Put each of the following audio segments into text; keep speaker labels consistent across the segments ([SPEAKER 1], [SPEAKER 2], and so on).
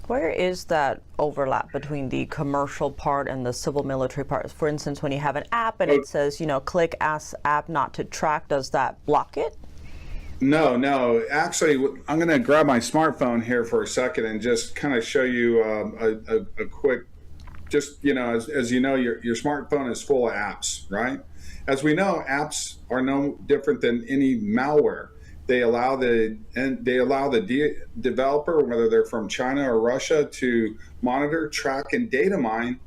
[SPEAKER 1] Where is that overlap between the commercial part and the civil military part? For instance, when you have an app and it says, click ask app not to track, does that block it?
[SPEAKER 2] No. Actually, I'm going to grab my smartphone here for a second and just kind of show you a quick, just, as you know, your smartphone is full of apps, right? As we know, apps are no different than any malware. They allow the developer, whether they're from China or Russia, to monitor, track, and data mine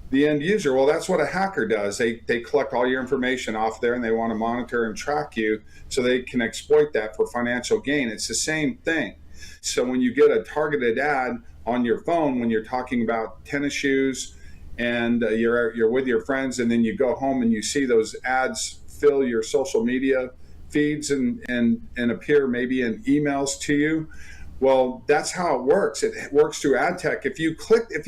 [SPEAKER 2] the end user. Well, that's what a hacker does. They collect all your information off there, and they want to monitor and track you so they can exploit that for financial gain. It's the same thing. So when you get a targeted ad on your phone, when you're talking about tennis shoes, and you're with your friends, and then you go home and you see those ads fill your social media feeds and appear maybe in emails to you. Well, that's how it works. It works through ad tech. Have you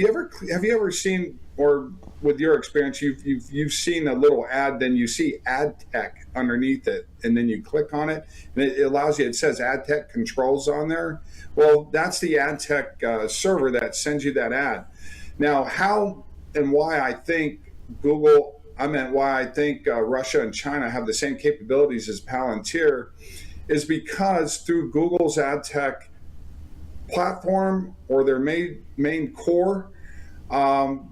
[SPEAKER 2] ever seen, or with your experience, you've seen a little ad, then you see ad tech underneath it, and then you click on it, and it allows you, it says ad tech controls on there. Well, that's the ad tech server that sends you that ad. Now, how and why I think Russia and China have the same capabilities as Palantir is because through Google's ad tech platform, or their main core,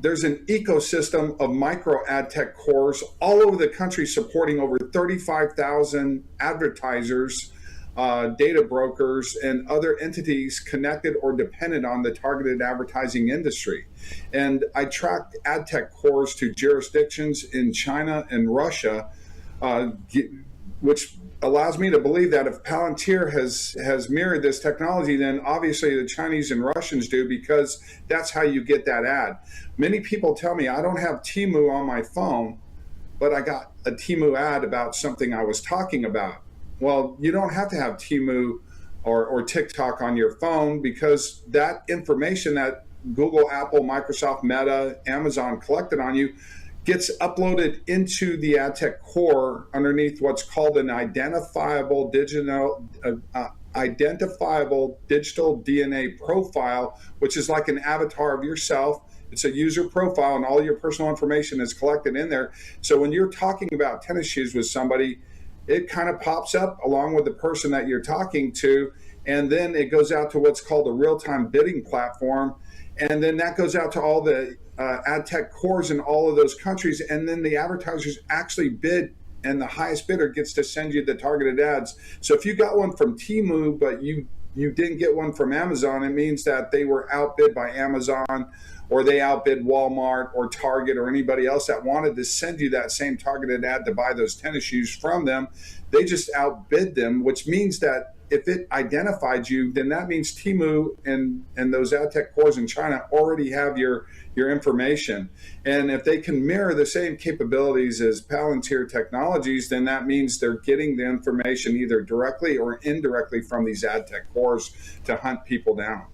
[SPEAKER 2] there's an ecosystem of micro ad tech cores all over the country supporting over 35,000 advertisers, data brokers, and other entities connected or dependent on the targeted advertising industry. And I tracked ad tech cores to jurisdictions in China and Russia, which allows me to believe that if Palantir has mirrored this technology, then obviously the Chinese and Russians do, because that's how you get that ad. Many people tell me, I don't have Temu on my phone, but I got a Temu ad about something I was talking about. Well, you don't have to have Temu or TikTok on your phone, because that information that Google, Apple, Microsoft, Meta, Amazon collected on you gets uploaded into the ad tech core underneath what's called an identifiable digital DNA profile, which is like an avatar of yourself. It's a user profile, and all your personal information is collected in there. So when you're talking about tennis shoes with somebody, it kind of pops up along with the person that you're talking to, and then it goes out to what's called a real-time bidding platform, and then that goes out to all the ad tech cores in all of those countries, and then the advertisers actually bid, and the highest bidder gets to send you the targeted ads. So if you got one from Temu, but you didn't get one from Amazon, it means that they were outbid by Amazon, or they outbid Walmart or Target or anybody else that wanted to send you that same targeted ad to buy those tennis shoes from them. They just outbid them, which means that if it identified you, then that means Temu and those ad tech cores in China already have your information. And if they can mirror the same capabilities as Palantir Technologies, then that means they're getting the information either directly or indirectly from these ad tech cores to hunt people down.